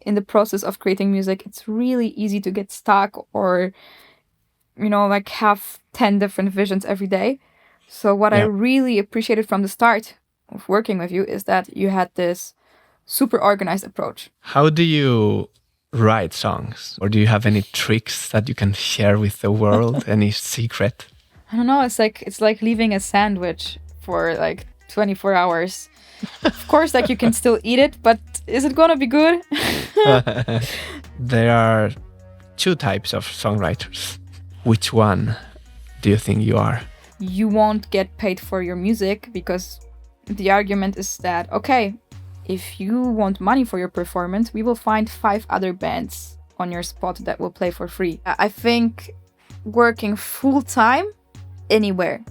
in the process of creating music, it's really easy to get stuck or, like have 10 different visions every day. So what I Yeah. really appreciated from the start of working with you is that you had this super organized approach. How do you write songs? Or do you have any tricks that you can share with the world? Any secret? I don't know, it's like leaving a sandwich for like 24 hours. Of course, like you can still eat it, but is it gonna be good? There are two types of songwriters. Which one do you think you are? You won't get paid for your music because the argument is that, okay, if you want money for your performance, we will find 5 other bands on your spot that will play for free. I think working full time anywhere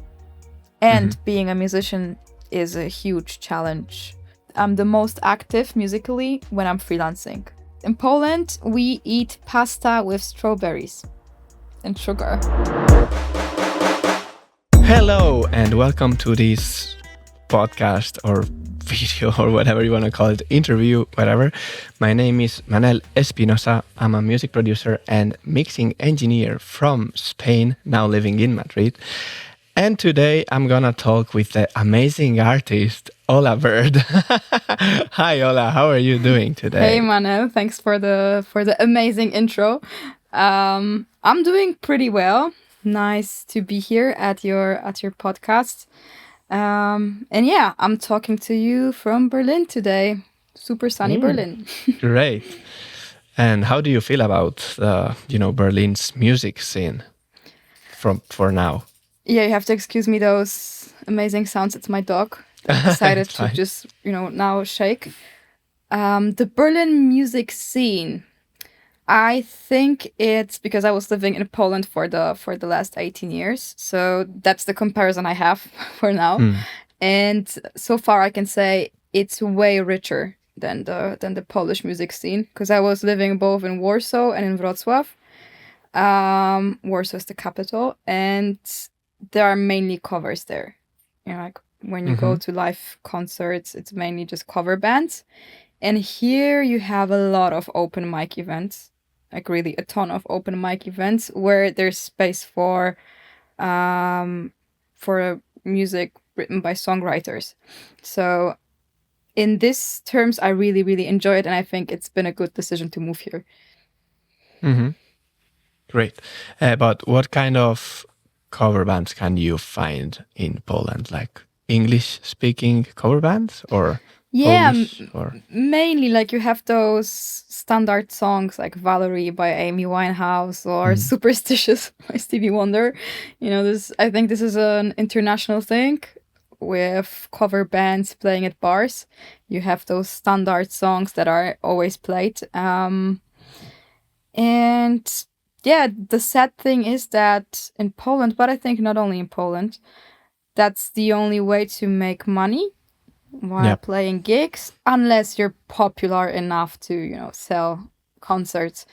and being a musician is a huge challenge. I'm the most active musically when I'm freelancing. In Poland, we eat pasta with strawberries and sugar. Hello and welcome to this podcast or video or whatever you want to call it, interview, whatever. My name is Manel Espinosa. I'm a music producer and mixing engineer from Spain, now living in Madrid. And today I'm gonna talk with the amazing artist Ola Bird. Hi Ola, how are you doing today? Hey Manu, thanks for the amazing intro. I'm doing pretty well. Nice to be here at your podcast. And yeah, I'm talking to you from Berlin today. Super sunny Berlin. Great. And how do you feel about Berlin's music scene for now? Yeah, you have to excuse me those amazing sounds. It's my dog. I decided to Fine. just, now shake. The Berlin music scene. I think it's because I was living in Poland for the last 18 years. So that's the comparison I have for now. And so far I can say it's way richer than the Polish music scene, because I was living both in Warsaw and in Wrocław. Warsaw is the capital, and there are mainly covers there. Like when you go to live concerts, it's mainly just cover bands. And here you have a lot of open mic events, like really a ton of open mic events where there's space for music written by songwriters. So in these terms, I really, really enjoy it, and I think it's been a good decision to move here. Great. But what kind of cover bands can you find in Poland? Like English-speaking cover bands or Polish? Or Mainly like you have those standard songs like Valerie by Amy Winehouse or Superstitious by Stevie Wonder. I think this is an international thing with cover bands playing at bars. You have those standard songs that are always played. And yeah, the sad thing is that in Poland, but I think not only in Poland, that's the only way to make money while playing gigs, unless you're popular enough to, sell concerts.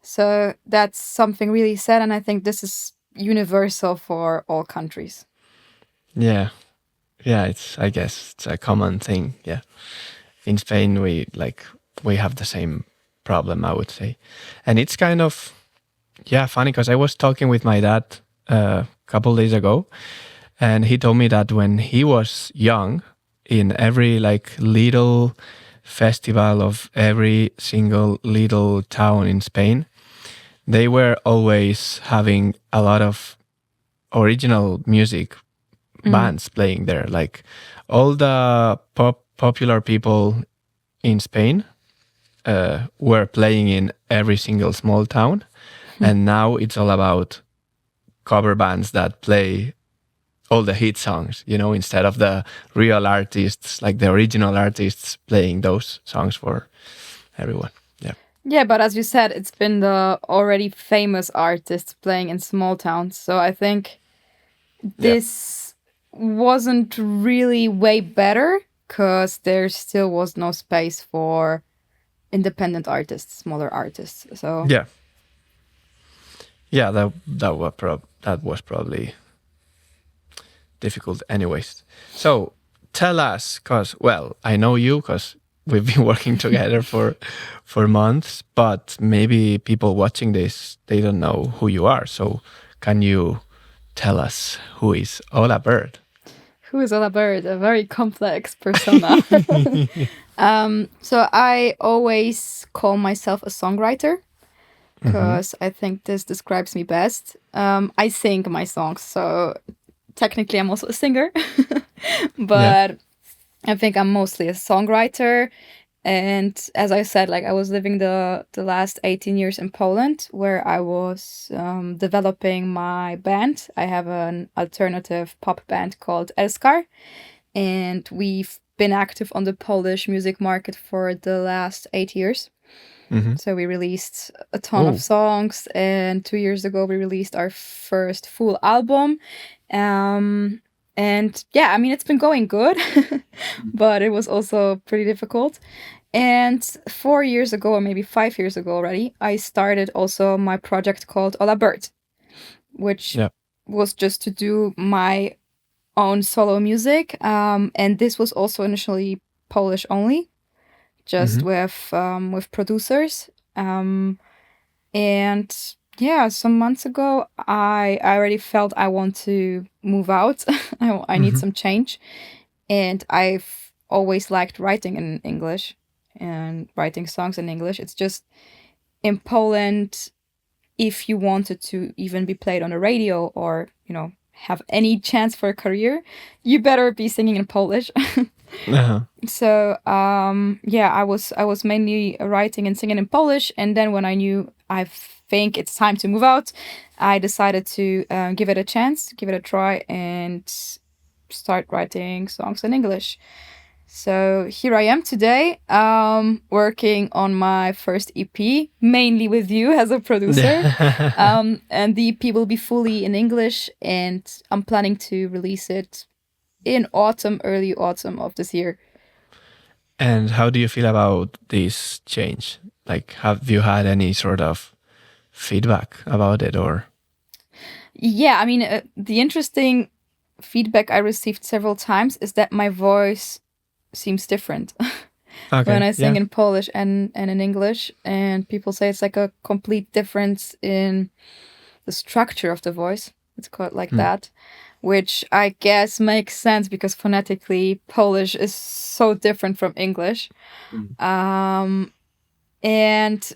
So that's something really sad, and I think this is universal for all countries. Yeah. Yeah, I guess it's a common thing. Yeah. In Spain we have the same problem, I would say. And it's kind of funny because I was talking with my dad a couple days ago, and he told me that when he was young, in every little festival of every single little town in Spain, they were always having a lot of original music bands playing there. Like all the popular people in Spain were playing in every single small town. And now it's all about cover bands that play all the hit songs, instead of the real artists, like the original artists playing those songs for everyone. Yeah. Yeah, but as you said, it's been the already famous artists playing in small towns. So I think this wasn't really way better because there still was no space for independent artists, smaller artists. So yeah, that was probably difficult anyways. So tell us, because I know you because we've been working together for months, but maybe people watching this, they don't know who you are. So can you tell us who is Ola Bird? Who is Ola Bird? A very complex persona. So I always call myself a songwriter because I think this describes me best. I sing my songs, so technically I'm also a singer, Yeah. but I think I'm mostly a songwriter. And as I said, like I was living the last 18 years in Poland, where I was developing my band. I have an alternative pop band called Elskar, and we've been active on the Polish music market for the last 8 years. So we released a ton of Oh, songs, and 2 years ago we released our first full album. And yeah, I mean, it's been going good, but it was also pretty difficult. And 4 years ago, or maybe 5 years ago already, I started also my project called Ola Bird, which yeah. was just to do my own solo music. And this was also initially Polish only, just with producers. And yeah, some months ago, I already felt I want to move out. I need some change, and I've always liked writing in English and writing songs in English. It's just in Poland, if you wanted to even be played on the radio or have any chance for a career, you better be singing in Polish. Uh-huh. So yeah, I was mainly writing and singing in Polish, and then when I knew I think it's time to move out, I decided to give it a chance, give it a try, and start writing songs in English. So here I am today, working on my first EP, mainly with you as a producer. And the EP will be fully in English, and I'm planning to release it in autumn, early autumn of this year. And how do you feel about this change? Like, have you had any sort of feedback about it, or? Yeah, I mean, the interesting feedback I received several times is that my voice seems different when Okay, I sing yeah. in Polish and in English. And people say it's like a complete difference in the structure of the voice. It's called like that, which I guess makes sense because phonetically Polish is so different from English. And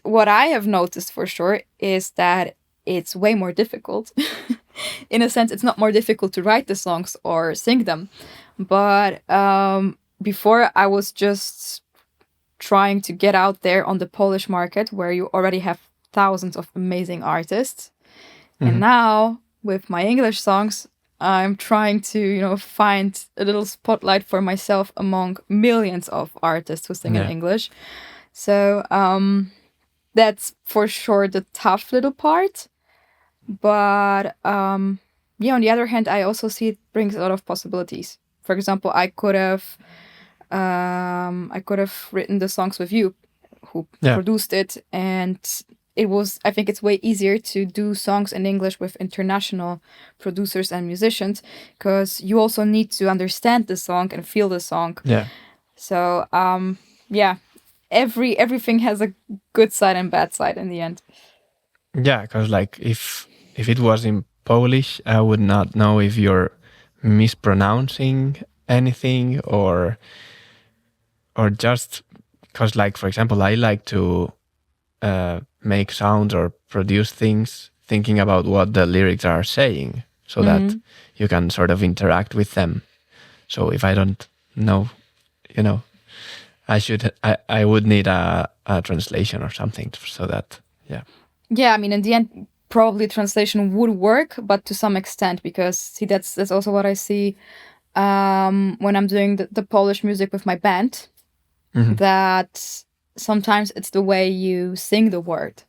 what I have noticed for sure is that it's way more difficult. In a sense, it's not more difficult to write the songs or sing them. But before, I was just trying to get out there on the Polish market where you already have thousands of amazing artists. And now, with my English songs, I'm trying to, find a little spotlight for myself among millions of artists who sing in Yeah. English. So that's for sure the tough little part. But yeah, on the other hand, I also see it brings a lot of possibilities. For example, I could have written the songs with you, who Yeah. produced it, and I think it's way easier to do songs in English with international producers and musicians because you also need to understand the song and feel the song. Yeah. So yeah, everything has a good side and bad side in the end. Yeah, because like if it was in Polish, I would not know if you're mispronouncing anything or just because, like, for example, I like to make sounds or produce things thinking about what the lyrics are saying so that you can sort of interact with them. So if I don't know, I would need a translation or something so that, yeah. Yeah, I mean, in the end, probably translation would work, but to some extent, because see, that's also what I see when I'm doing the Polish music with my band. That sometimes it's the way you sing the word,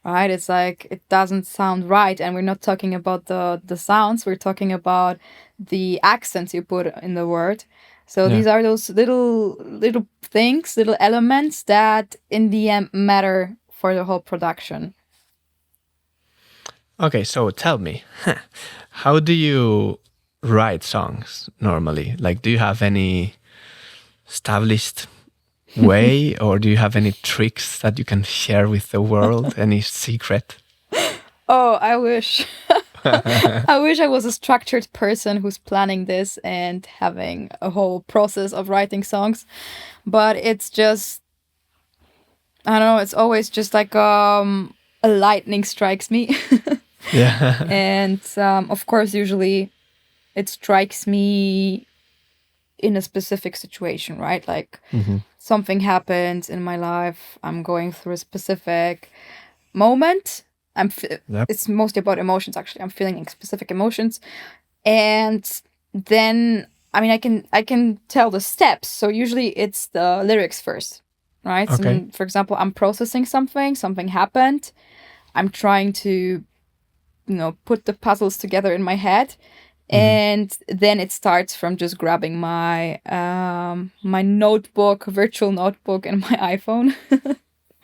right? It's like it doesn't sound right, and we're not talking about the sounds. We're talking about the accents you put in the word. So Yeah. these are those little things, little elements that in the end matter for the whole production. Okay, so tell me, how do you write songs normally? Like, do you have any established way, or do you have any tricks that you can share with the world? Any secret? Oh, I wish. I wish I was a structured person who's planning this and having a whole process of writing songs. But it's just, I don't know, it's always just like a lightning strikes me. Yeah. And of course, usually it strikes me in a specific situation, right? Like something happens in my life, I'm going through a specific moment. Yep. It's mostly about emotions, actually. I'm feeling specific emotions, and then I can tell the steps. So usually it's the lyrics first, right? Okay. So, for example, I'm processing something happened. I'm trying to, put the puzzles together in my head, and then it starts from just grabbing my my notebook, virtual notebook, and my iPhone.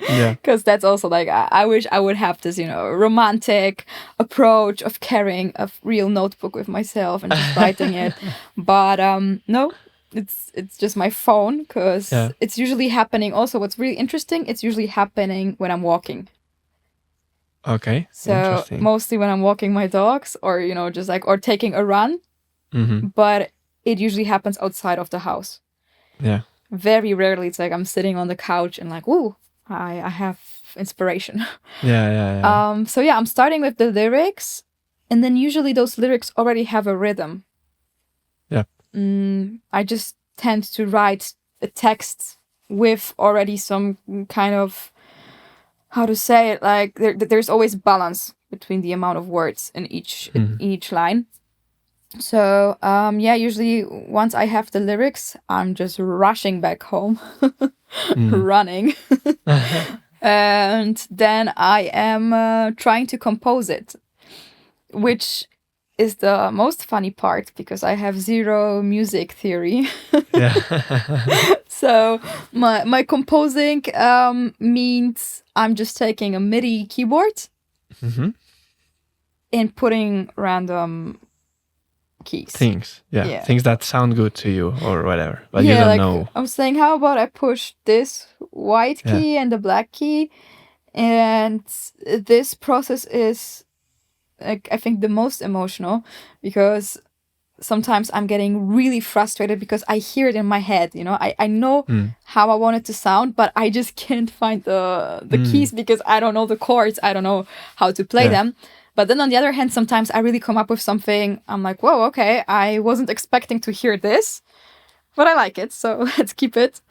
Yeah. Because that's also like I wish I would have this, romantic approach of carrying a real notebook with myself and just writing it. But no, it's just my phone, because Yeah. it's usually happening. Also, what's really interesting, it's usually happening when I'm walking. Okay. So Interesting. mostly when I'm walking my dogs, or just like, or taking a run. But it usually happens outside of the house. Yeah. Very rarely it's like I'm sitting on the couch and like, ooh, I have inspiration. Yeah. So yeah, I'm starting with the lyrics, and then usually those lyrics already have a rhythm. Yeah. I just tend to write a text with already some kind of, how to say it, like there's always balance between the amount of words in each line. So yeah, usually once I have the lyrics, I'm just rushing back home, running. And then I am trying to compose it, which is the most funny part, because I have zero music theory. Yeah. So my composing means I'm just taking a MIDI keyboard and putting random keys. Things. Yeah. Yeah. Things that sound good to you or whatever, but yeah, you don't like know. I'm saying, how about I push this white key and the black key, and this process is, like, I think the most emotional, because sometimes I'm getting really frustrated because I hear it in my head. I know how I want it to sound, but I just can't find the keys, because I don't know the chords. I don't know how to play them. But then on the other hand, sometimes I really come up with something. I'm like, whoa, okay, I wasn't expecting to hear this, but I like it, so let's keep it.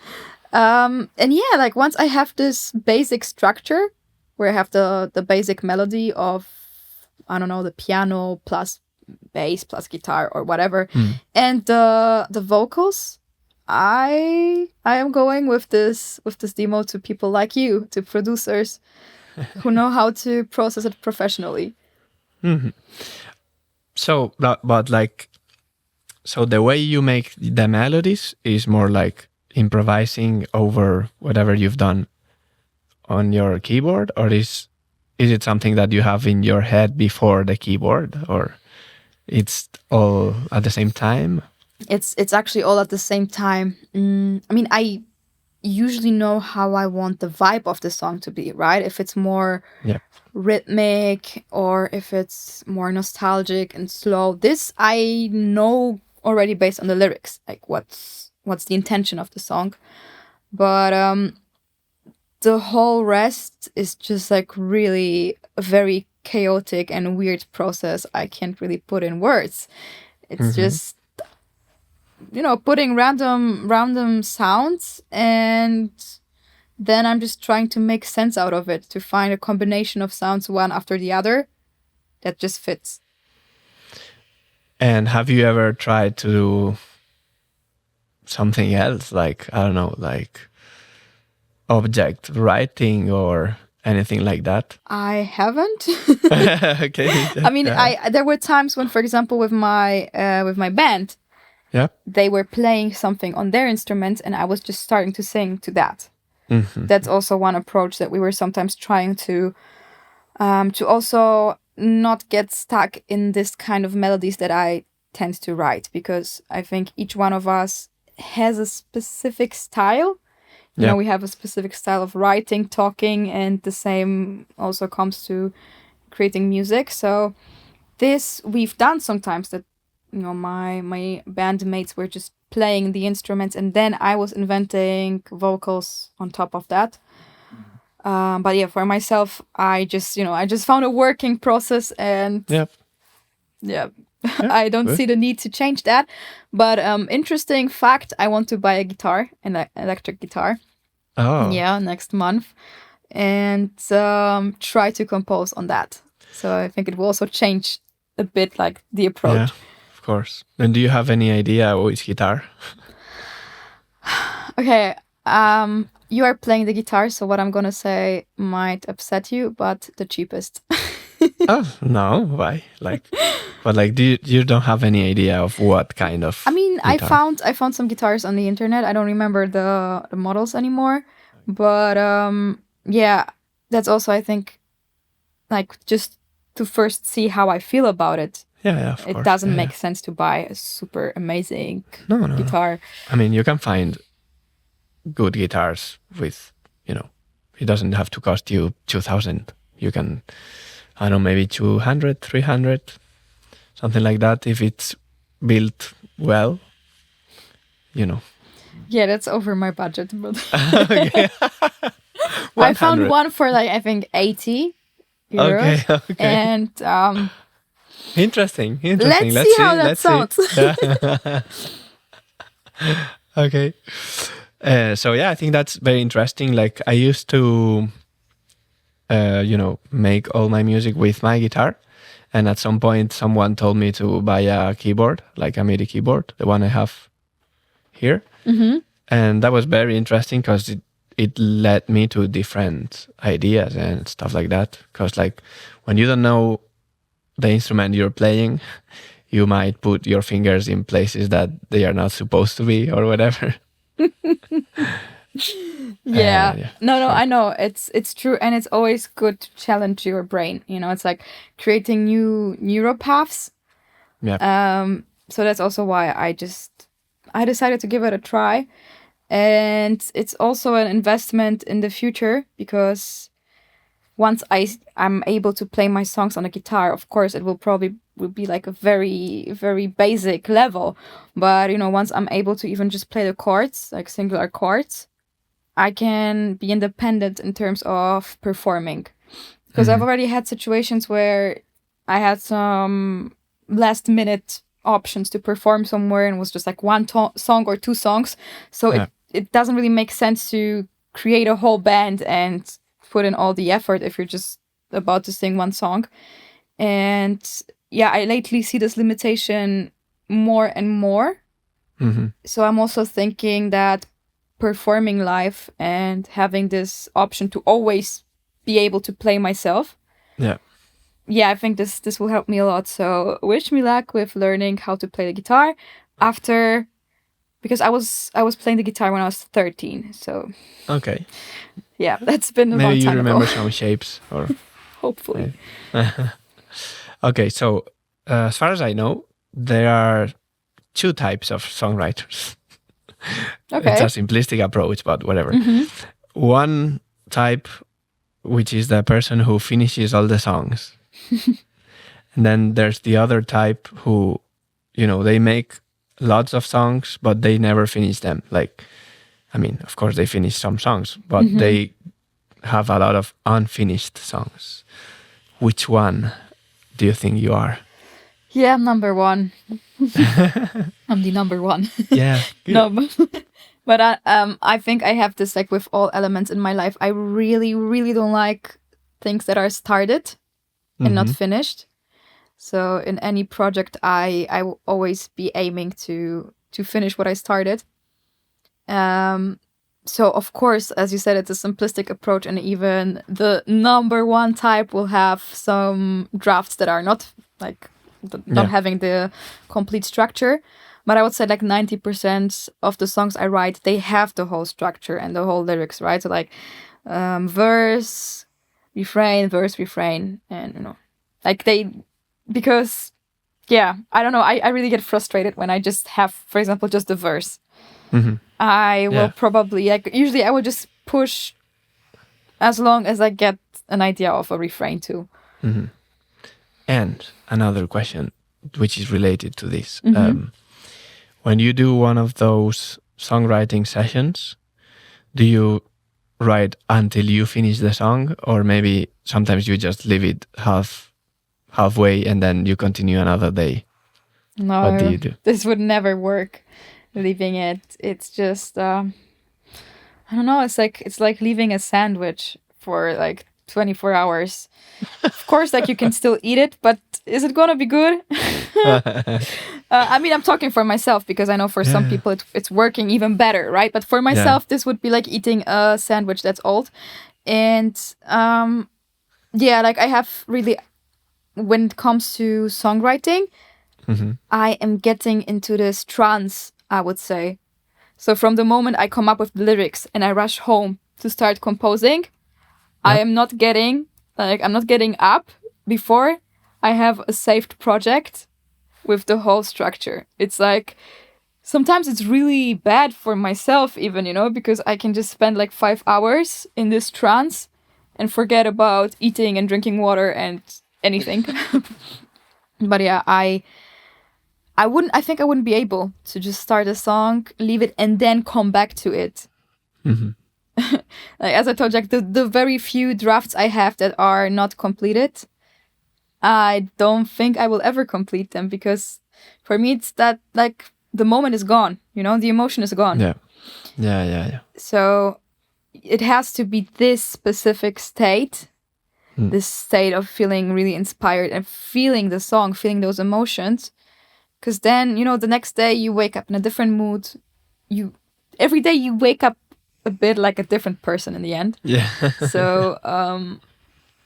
And yeah, like once I have this basic structure where I have the basic melody of, I don't know, the piano plus bass plus guitar or whatever, and the vocals, I am going with this demo to people like you, to producers who know how to process it professionally. So, but like, so the way you make the melodies is more like improvising over whatever you've done on your keyboard, or is it something that you have in your head before the keyboard, or it's all at the same time? It's actually all at the same time. I usually know how I want the vibe of the song to be, right? If it's more rhythmic, or if it's more nostalgic and slow. This I know already based on the lyrics, like what's the intention of the song. But the whole rest is just like really a very chaotic and weird process I can't really put in words. It's just, putting random sounds, and then I'm just trying to make sense out of it, to find a combination of sounds one after the other that just fits. And have you ever tried to do something else, like, I don't know, like object writing or anything like that? I haven't. Okay. There were times when, for example, with my band, they were playing something on their instruments, and I was just starting to sing to that. That's also one approach that we were sometimes trying to also not get stuck in this kind of melodies that I tend to write, because I think each one of us has a specific style, You know, we have a specific style of writing, talking, and the same also comes to creating music. So this we've done sometimes, that you know, my bandmates were just playing the instruments and then I was inventing vocals on top of that. But yeah, for myself, I just found a working process, and yeah, I don't see the need to change that. But interesting fact, I want to buy a guitar, an electric guitar. Oh. Yeah, next month, and try to compose on that. So I think it will also change a bit, like, the approach. Yeah, of course. And do you have any idea which guitar? Okay, you are playing the guitar, so what I'm gonna say might upset you, but the cheapest. Oh no, why? Like, but like, you don't have any idea of what kind of? I mean, guitar? I found some guitars on the internet. I don't remember the models anymore, but yeah, that's also, I think, like, just to first see how I feel about it. Yeah, of It course. doesn't make sense to buy a super amazing guitar. I mean, you can find good guitars with, you know, it doesn't have to cost you 2,000. You can, I don't know, maybe 200, 300, something like that. If it's built well, you know. Yeah, that's over my budget, but Okay. I found one for, like, I think 80 euros. Okay. And interesting. Let's see how that sounds. Okay. So yeah, I think that's very interesting. Like, I used to, make all my music with my guitar, and at some point, someone told me to buy a keyboard, like a MIDI keyboard, the one I have here, and that was very interesting because it led me to different ideas and stuff like that. Because, like, when you don't know the instrument you're playing, you might put your fingers in places that they are not supposed to be or whatever. Yeah. No, sure. I know. It's true, and it's always good to challenge your brain. You know, it's like creating new neural paths. Yeah. So that's also why I decided to give it a try. And it's also an investment in the future, because once I'm able to play my songs on a guitar, of course it will be like a very, very basic level. But, you know, once I'm able to even just play the chords, like singular chords, I can be independent in terms of performing. Because I've already had situations where I had some last minute options to perform somewhere and was just like one song or two songs. So it doesn't really make sense to create a whole band and put in all the effort if you're just about to sing one song. And yeah, I lately see this limitation more and more. So I'm also thinking that performing live and having this option to always be able to play myself. Yeah, I think this will help me a lot. So wish me luck with learning how to play the guitar after, because I was playing the guitar when I was 13. So okay. Yeah, that's been a long time ago. Maybe you remember some shapes, or hopefully. Okay, so as far as I know, there are two types of songwriters. Okay. It's a simplistic approach, but whatever. One type, which is the person who finishes all the songs. And then there's the other type who, you know, they make lots of songs, but they never finish them. Like, I mean, of course they finish some songs, but they have a lot of unfinished songs. Which one do you think you are? Yeah, I'm number one. I'm the number one. Yeah. No, but I think I have this, like, with all elements in my life. I really, really don't like things that are started and not finished. So in any project, I will always be aiming to finish what I started. So of course, as you said, it's a simplistic approach, and even the number one type will have some drafts that are not having the complete structure. But I would say like 90% of the songs I write, they have the whole structure and the whole lyrics, right? So like verse, refrain, verse, refrain, and you know, like because yeah, I don't know, I really get frustrated when I just have, for example, just the verse. I will Yeah. probably, like, usually I will just push as long as I get an idea of a refrain too. And another question, which is related to this. When you do one of those songwriting sessions, do you write until you finish the song, or maybe sometimes you just leave it halfway and then you continue another day? What do No, you do? this would never work. Leaving it, it's just I don't know. It's like leaving a sandwich for like 24 hours. Of course, like you can still eat it, but is it gonna be good? I mean, I'm talking for myself because I know for some people it's working even better, right? But for myself, this would be like eating a sandwich that's old, and yeah, like I have really, when it comes to songwriting, I am getting into this trance, I would say. So from the moment I come up with the lyrics and I rush home to start composing, I'm not getting up before I have a saved project with the whole structure. It's like sometimes it's really bad for myself even, because I can just spend like 5 hours in this trance and forget about eating and drinking water and anything. But yeah, I think I wouldn't be able to just start a song, leave it, and then come back to it. Like, as I told you, like the very few drafts I have that are not completed, I don't think I will ever complete them, because for me it's that, like, the moment is gone, the emotion is gone. Yeah. So it has to be this specific state, this state of feeling really inspired and feeling the song, feeling those emotions. Because then, the next day you wake up in a different mood. Every day you wake up a bit like a different person in the end. Yeah. So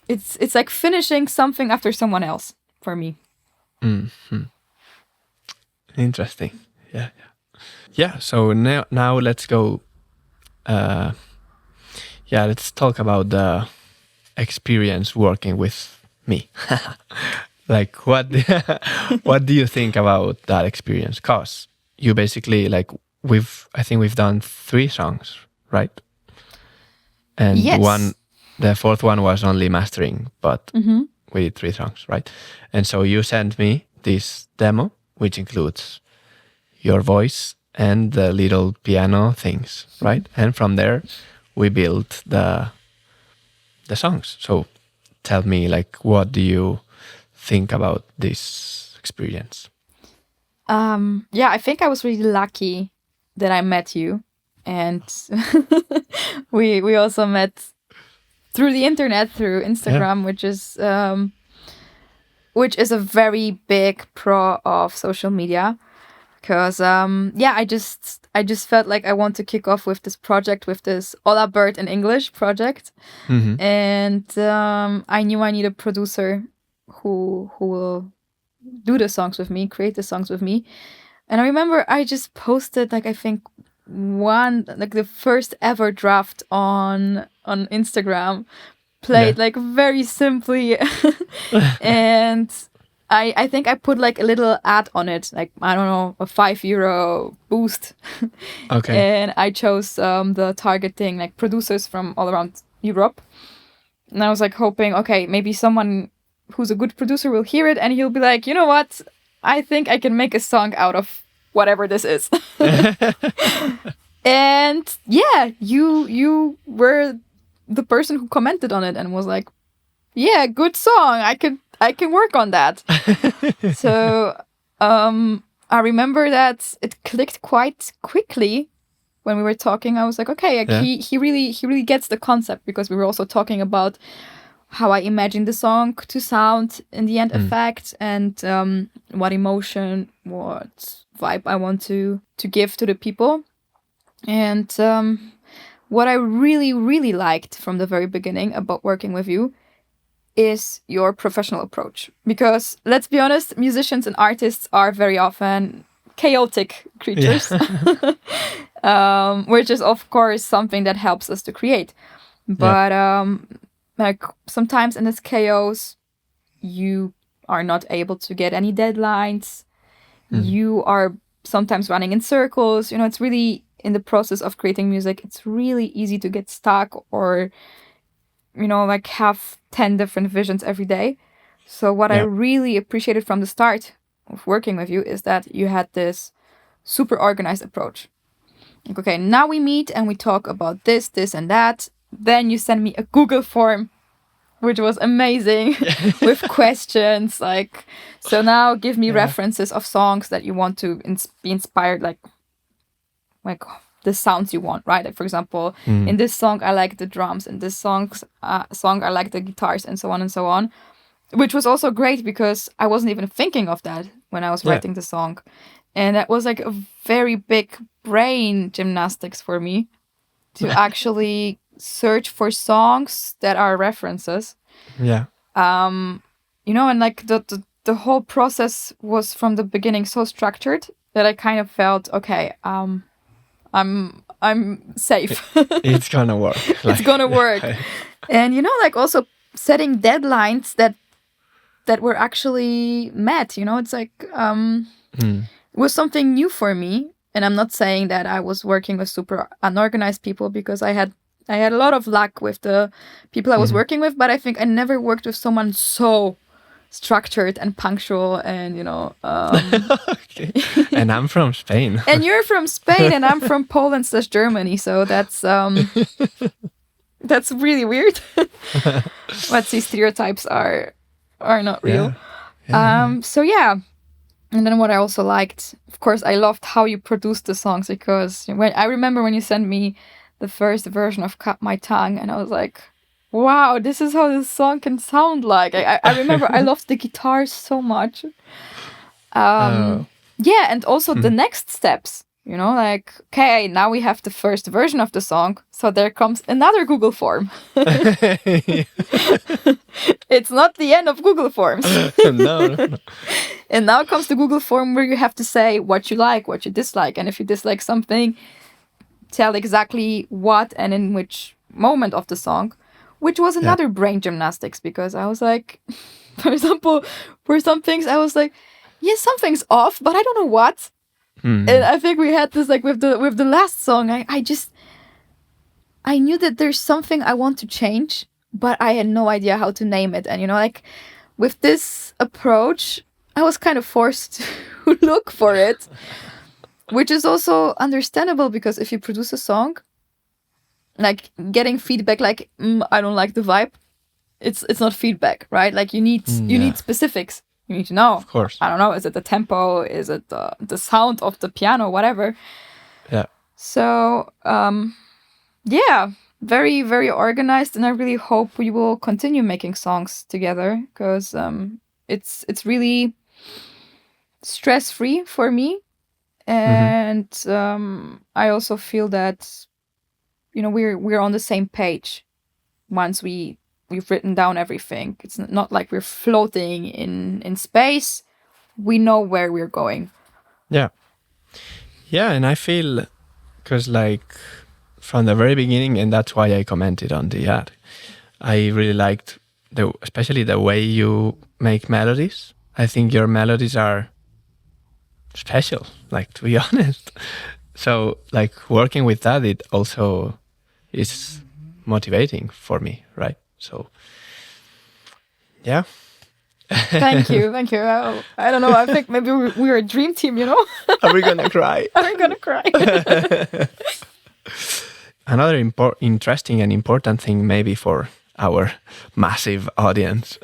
it's like finishing something after someone else for me. Interesting. Yeah. So now let's go. Let's talk about the experience working with me. Like, what what do you think about that experience? Cause you basically, like, I think we've done 3 songs, right? And Yes. the fourth one was only mastering, but we did 3 songs, right? And so you sent me this demo, which includes your voice and the little piano things, right? And from there, we built the songs. So tell me, like, what do you think about this experience? Yeah, I think I was really lucky that I met you, and we also met through the internet, through Instagram, which is a very big pro of social media. Because I just felt like I want to kick off with this project, with this Ola Bird in English project, and I knew I need a producer who will do the songs with me, create the songs with me. And I remember I just posted, like, I think the first ever draft on Instagram, played like very simply, and I think I put like a little ad on it, like, I don't know, a €5 boost. Okay. And I chose the targeting, like, producers from all around Europe. And I was like hoping, okay, maybe someone who's a good producer will hear it and he'll be like, you know what? I think I can make a song out of whatever this is. And yeah, you were the person who commented on it and was like, yeah, good song. I can work on that. So I remember that it clicked quite quickly when we were talking. I was like, okay, like, he really gets the concept, because we were also talking about how I imagined the song to sound in the end effect, and what emotion, what vibe I want to give to the people. And what I really liked from the very beginning about working with you is your professional approach. Because let's be honest, musicians and artists are very often chaotic creatures, which is of course something that helps us to create. But like, sometimes in this chaos, you are not able to get any deadlines. You are sometimes running in circles. It's really in the process of creating music, it's really easy to get stuck or, like have 10 different visions every day. So what I Yeah. really appreciated from the start of working with you is that you had this super organized approach. Like, okay, now we meet and we talk about this, this, and that. Then you send me a Google form, which was amazing, with questions. Like, so now give me references of songs that you want to be inspired, like the sounds you want, right? Like, for example, in this song I like the drums, in this song I like the guitars, and so on and so on. Which was also great because I wasn't even thinking of that when I was writing the song. And that was like a very big brain gymnastics for me to actually search for songs that are references. Yeah. And like the whole process was from the beginning so structured that I kind of felt, okay, I'm safe. It's gonna work. It's gonna work. And like also setting deadlines that were actually met. It's like it was something new for me. And I'm not saying that I was working with super unorganized people, because I had a lot of luck with the people I was working with, but I think I never worked with someone so structured and punctual and Okay. And I'm from Spain. And you're from Spain and I'm from Poland/Germany, so that's really weird. But these stereotypes are not real. So yeah. And then what I also liked, of course, I loved how you produced the songs, because I remember when you sent me the first version of Cut My Tongue, and I was like, wow, this is how this song can sound like. I remember I loved the guitars so much. Yeah, and also the next steps, like, okay, now we have the first version of the song, so there comes another Google form. It's not the end of Google Forms. No. And now comes the Google form where you have to say what you like, what you dislike. And if you dislike something, tell exactly what and in which moment of the song, which was another brain gymnastics, because I was like, for example, for some things I was like, yeah, something's off, but I don't know what. And I think we had this like with the last song. I knew that there's something I want to change, but I had no idea how to name it. And like with this approach, I was kind of forced to look for it, which is also understandable, because if you produce a song, like getting feedback like I don't like the vibe, it's not feedback, right? Like you need specifics. You need to know. Of course. I don't know. Is it the tempo? Is it the sound of the piano? Whatever. Yeah. So yeah, very, very organized, and I really hope we will continue making songs together, because it's really stress-free for me, and I also feel that we're on the same page once we've written down everything. It's not like we're floating in space. We know where we're going. Yeah, and I feel, because like from the very beginning, and that's why I commented on the ad, I really liked especially the way you make melodies. I think your melodies are special, like, to be honest. So like working with that, it also is motivating for me, right? So yeah. Thank you. I don't know, I think maybe we're a dream team, Are we gonna cry? Are we gonna cry? Another interesting and important thing, maybe for our massive audience,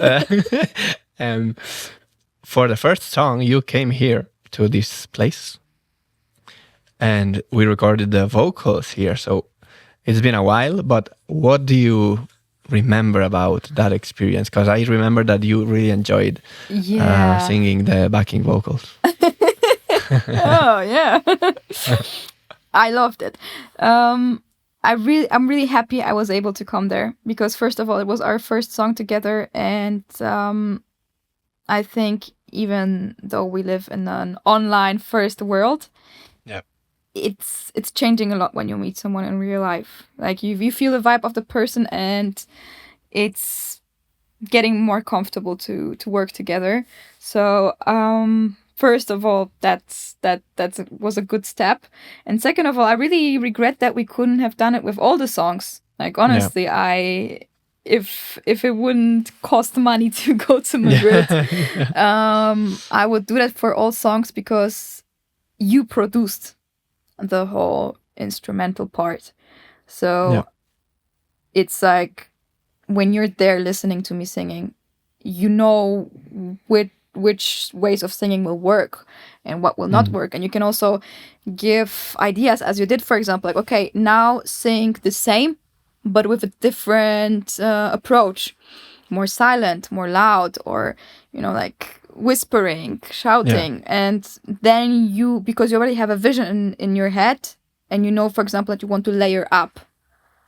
for the first song, you came here to this place and we recorded the vocals here. So it's been a while, but what do you remember about that experience? Because I remember that you really enjoyed singing the backing vocals. Oh yeah. I loved it. I'm really happy I was able to come there, because first of all, it was our first song together, and I think even though we live in an online first world, it's changing a lot when you meet someone in real life. Like you feel the vibe of the person, and it's getting more comfortable to work together. So first of all, that was a good step, and second of all, I really regret that we couldn't have done it with all the songs. Like honestly, if it wouldn't cost money to go to Madrid, I would do that for all songs because you produced the whole instrumental part. So it's like when you're there listening to me singing, you know which ways of singing will work and what will not work. And you can also give ideas, as you did, for example, like, okay, now sing the same, but with a different approach, more silent, more loud, or, you know, like whispering, shouting. And then you, because you already have a vision in your head, and you know, for example, that you want to layer up.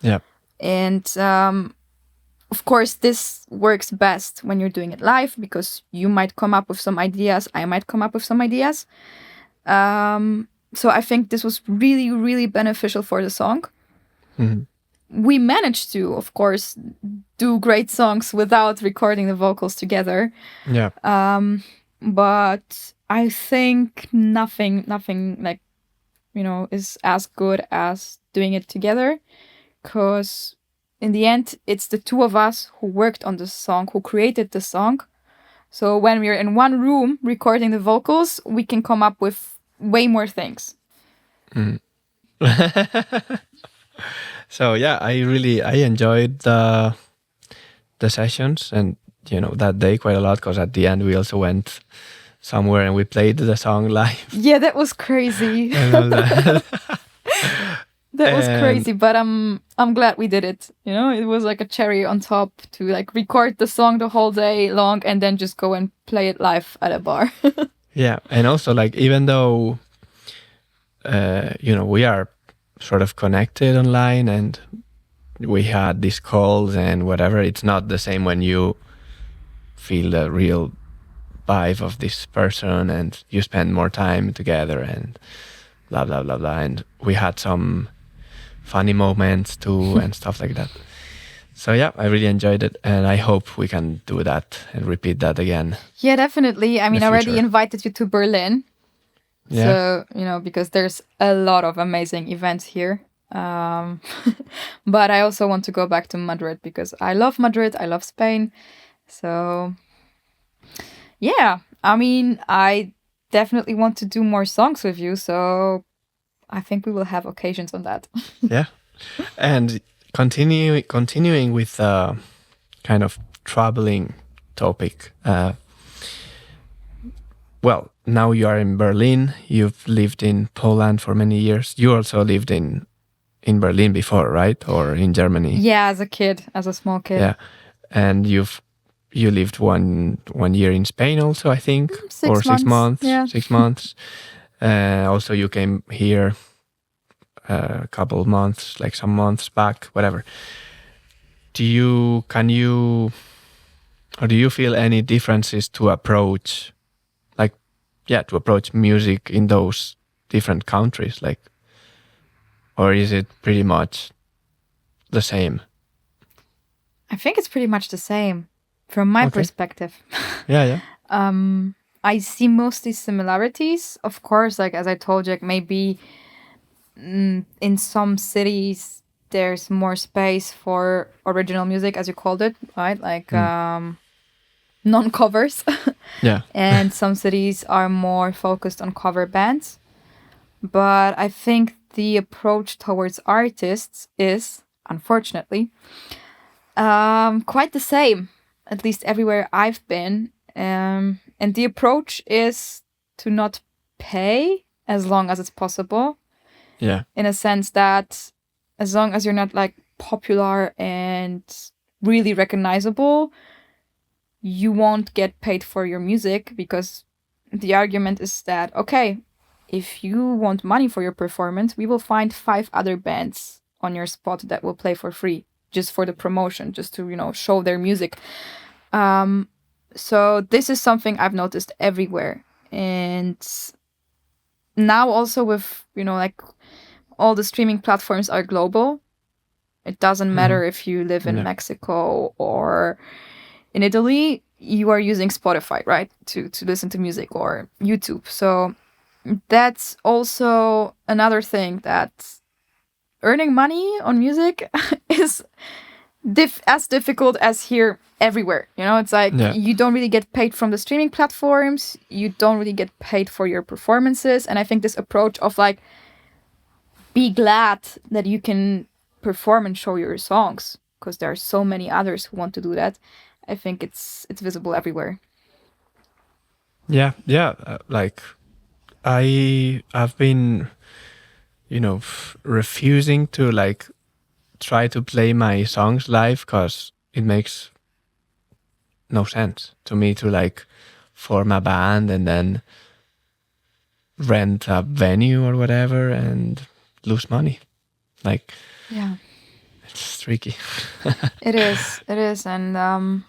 Yeah. And of course, this works best when you're doing it live, because you might come up with some ideas, I might come up with some ideas. So I think this was really, really beneficial for the song. We managed to, of course, do great songs without recording the vocals together. Yeah. But I think nothing like, you know, is as good as doing it together, because in the end, it's the two of us who worked on the song, who created the song. So when we're in one room recording the vocals, we can come up with way more things. So yeah, I enjoyed the sessions, and you know, that day quite a lot, because at the end we also went somewhere and we played the song live. Yeah, that was crazy. That was crazy, but I'm glad we did it. You know, it was like a cherry on top to like record the song the whole day long and then just go and play it live at a bar. Yeah, and also like, even though you know, we are sort of connected online and we had these calls and whatever, it's not the same when you feel the real vibe of this person and you spend more time together and blah blah blah blah. And we had some funny moments too and stuff like that. So yeah, I really enjoyed it, and I hope we can do that and repeat that again. Yeah, definitely. I mean, I already invited you to Berlin. Yeah. So, you know, because there's a lot of amazing events here. But I also want to go back to Madrid because I love Madrid. I love Spain. So, yeah, I mean, I definitely want to do more songs with you. So I think we will have occasions on that. Yeah. And continuing with kind of troubling topic. Well, now you are in Berlin. You've lived in Poland for many years. You also lived in Berlin before, right? Or in Germany? Yeah, as a kid, as a small kid. Yeah, and you lived one year in Spain also, I think, 6 months. Yeah. 6 months. Also, you came here a couple of months, like some months back, whatever. Do you feel any differences to approach, to approach music in those different countries, like, or is it pretty much the same? I think it's pretty much the same from my perspective. Yeah. I see mostly similarities. Of course, like as I told you, like maybe in some cities there's more space for original music, as you called it, right? Like non-covers. Yeah. And some cities are more focused on cover bands. But I think the approach towards artists is, unfortunately, quite the same, at least everywhere I've been. And the approach is to not pay as long as it's possible. Yeah. In a sense that as long as you're not like popular and really recognizable, you won't get paid for your music, because the argument is that, okay, if you want money for your performance, we will find 5 other bands on your spot that will play for free, just for the promotion, just to, you know, show their music. So this is something I've noticed everywhere. And now also with, you know, like all the streaming platforms are global. It doesn't matter if you live in Mexico or in Italy, you are using Spotify, right, to listen to music, or YouTube. So that's also another thing, that earning money on music is as difficult as here everywhere. It's like Yeah. you don't really get paid from the streaming platforms. You don't really get paid for your performances. And I think this approach of like, be glad that you can perform and show your songs, because there are so many others who want to do that. I think it's visible everywhere. Yeah, yeah. Like I've been, refusing to like try to play my songs live because it makes no sense to me to like form a band and then rent a venue or whatever and lose money. Like, Yeah, it's tricky. it is, and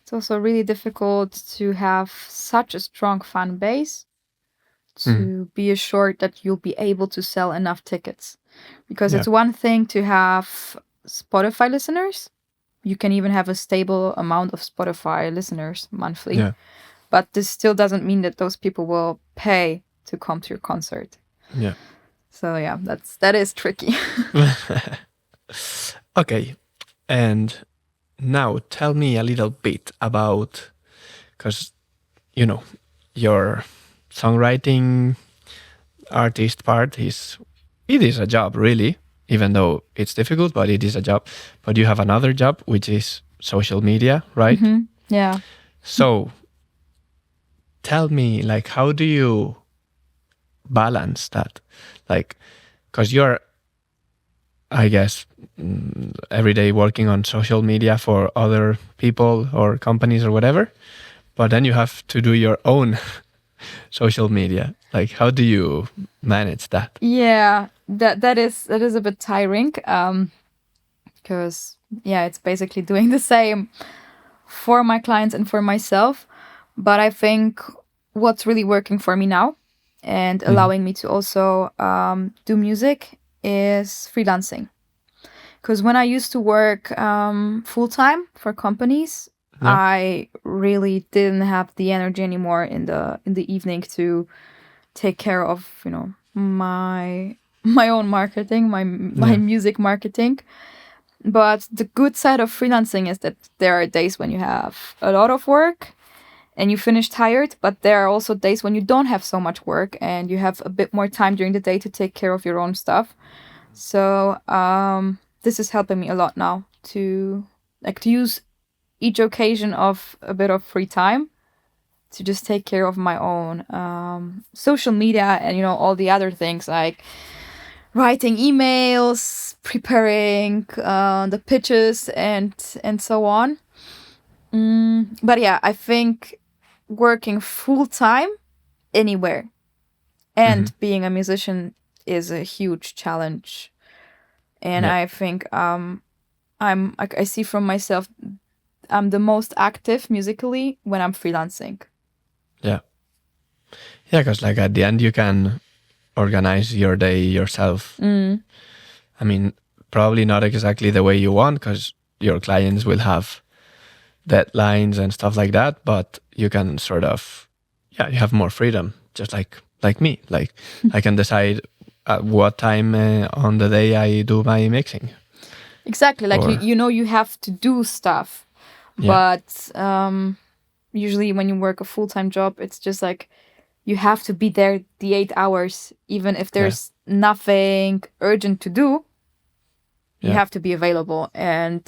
it's also really difficult to have such a strong fan base to be assured that you'll be able to sell enough tickets. Because Yeah. it's one thing to have Spotify listeners. You can even have a stable amount of Spotify listeners monthly. Yeah. But this still doesn't mean that those people will pay to come to your concert. Yeah. So yeah, that is tricky. Okay. And now tell me a little bit about, because, your songwriting artist part it is a job, really, even though it's difficult, but it is a job. But you have another job, which is social media, right? Yeah. So tell me, like, how do you balance that? Like, because you're, I guess, every day working on social media for other people or companies or whatever, but then you have to do your own social media. Like, how do you manage that? Yeah, that is a bit tiring. Because it's basically doing the same for my clients and for myself. But I think what's really working for me now and allowing me to also do music is freelancing. Because when I used to work full time for companies, Yeah. I really didn't have the energy anymore in the evening to take care of my own marketing, my music marketing. But the good side of freelancing is that there are days when you have a lot of work and you finish tired, but there are also days when you don't have so much work and you have a bit more time during the day to take care of your own stuff. So this is helping me a lot now to use each occasion of a bit of free time to just take care of my own social media and all the other things, like writing emails, preparing the pitches, and so on. But yeah, I think working full time anywhere and being a musician is a huge challenge. And Yeah. I think I see from myself, I'm the most active musically when I'm freelancing. Yeah. Yeah, because like at the end you can organize your day yourself. I mean, probably not exactly the way you want, because your clients will have deadlines and stuff like that, but you can sort of, you have more freedom, just like me. Like I can decide at what time on the day I do my mixing. Exactly, like Or- you have to do stuff, Yeah. but usually when you work a full-time job, it's just like you have to be there the 8 hours, even if there's nothing urgent to do. You Yeah. have to be available, and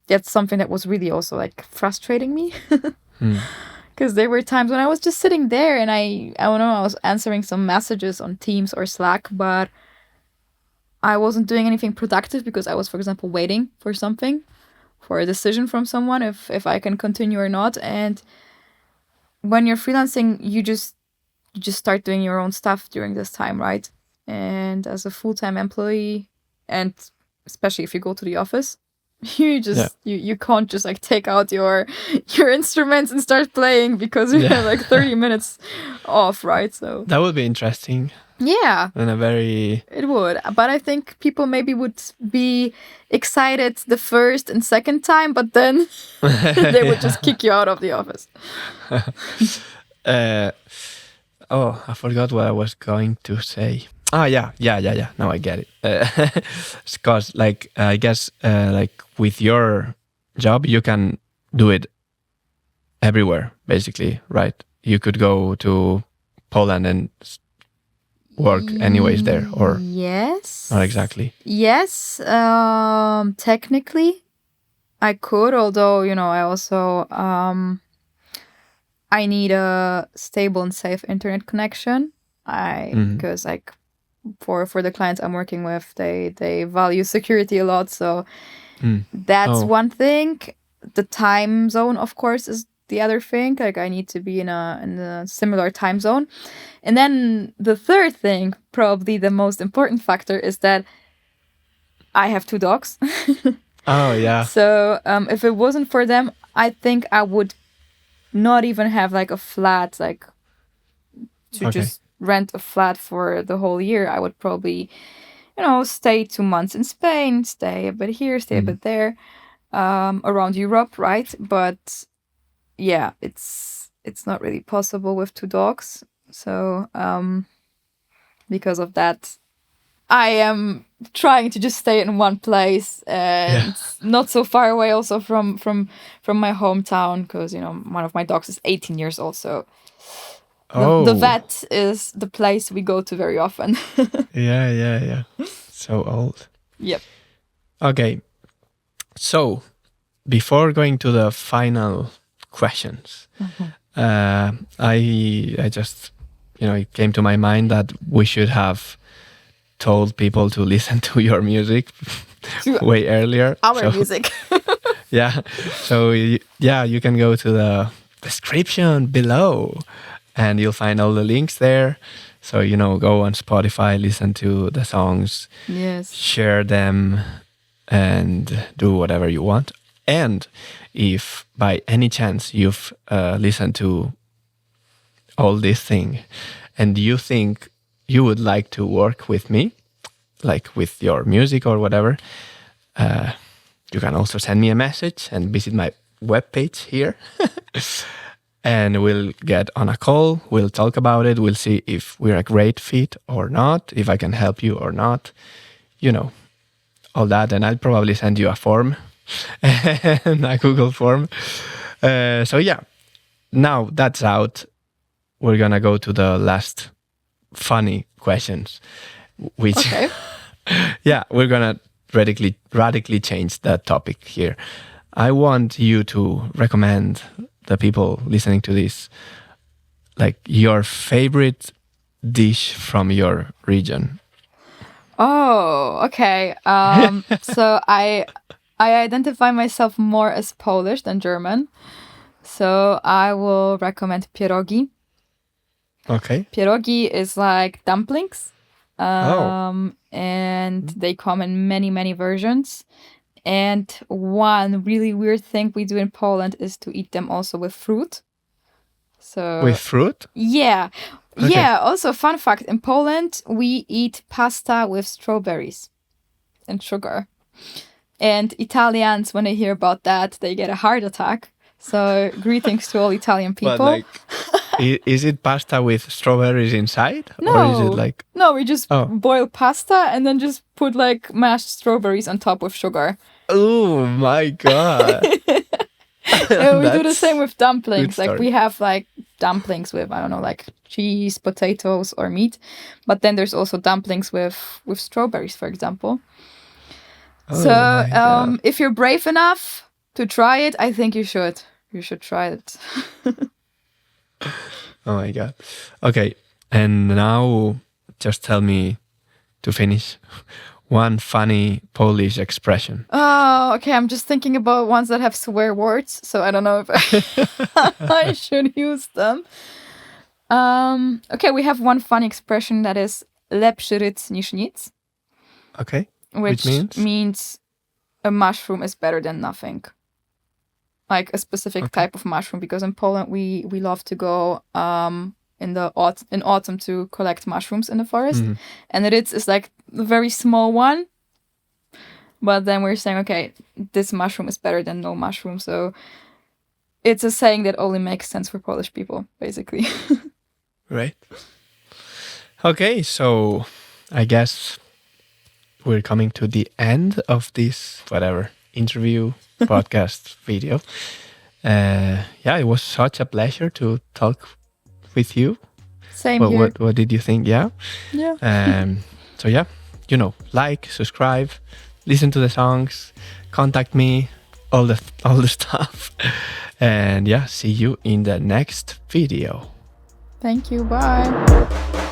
that's something that was really also like frustrating me. Because there were times when I was just sitting there and I don't know, I was answering some messages on Teams or Slack, but I wasn't doing anything productive because I was, for example, waiting for something, for a decision from someone if I can continue or not. And when you're freelancing, you just start doing your own stuff during this time, right? And as a full-time employee, and especially if you go to the office, You you can't just like take out your instruments and start playing because you have like 30 minutes off, right? So that would be interesting. Yeah. And a very... It would. But I think people maybe would be excited the first and second time, but then they would just kick you out of the office. Oh, I forgot what I was going to say. Yeah. Now I get it. Because, like, I guess, like, with your job, you can do it everywhere, basically, right? You could go to Poland and work anyways there, or yes, not exactly. Yes, technically, I could. Although I also I need a stable and safe internet connection. Because like for the clients I'm working with, they value security a lot. So that's one thing. The time zone, of course, is the other thing. Like I need to be in a similar time zone. And then the third thing, probably the most important factor, is that I have 2 dogs. Oh, yeah. So if it wasn't for them, I think I would not even have like a flat, like to just rent a flat for the whole year. I would probably, stay 2 months in Spain, stay a bit here, stay a bit there, around Europe, right? But yeah, it's not really possible with 2 dogs. So because of that, I am trying to just stay in one place and not so far away also from my hometown, because one of my dogs is 18 years old, so the vet is the place we go to very often. Yeah. So old. Yep. Okay. So before going to the final questions, I just, it came to my mind that we should have told people to listen to your music way earlier. Our music. Yeah. So you can go to the description below and you'll find all the links there. So, go on Spotify, listen to the songs, share them, and do whatever you want. And if by any chance you've listened to all this thing and you think you would like to work with me, like with your music or whatever, you can also send me a message and visit my webpage here. And we'll get on a call, we'll talk about it, we'll see if we're a great fit or not, if I can help you or not, all that. And I'll probably send you a form, and a Google form. So yeah, now that's out. We're gonna go to the last funny questions, which, yeah, we're gonna radically change the topic here. I want you to recommend the people listening to this, like, your favorite dish from your region. Oh, okay. So I identify myself more as Polish than German. So I will recommend pierogi. Okay. Pierogi is like dumplings. And they come in many, many versions. And one really weird thing we do in Poland is to eat them also with fruit. So with fruit? Yeah. Okay. Yeah, also fun fact, in Poland we eat pasta with strawberries and sugar. And Italians, when they hear about that, they get a heart attack. So greetings to all Italian people. But like, is it pasta with strawberries inside? No. Or is it like... No, we just boil pasta and then just put like mashed strawberries on top with sugar. Oh my God. And we do the same with dumplings. Like we have like dumplings with, I don't know, like cheese, potatoes or meat. But then there's also dumplings with strawberries, for example. Oh, so if you're brave enough to try it, I think you should. You should try it. Oh my God. Okay. And now just tell me, to finish, one funny Polish expression. Oh, okay. I'm just thinking about ones that have swear words. So I don't know if I should use them. Okay, we have one funny expression that is lepszy ryc niż nic. Okay. Which means a mushroom is better than nothing. Like a specific type of mushroom, because in Poland we love to go in autumn to collect mushrooms in the forest, and it's like a very small one. But then we're saying, okay, this mushroom is better than no mushroom. So it's a saying that only makes sense for Polish people, basically. Right. Okay, so I guess we're coming to the end of this interview podcast video. It was such a pleasure to talk with you. Same here. What did you think? Yeah. So like, subscribe, listen to the songs, contact me, all the stuff, and see you in the next video. Thank you. Bye.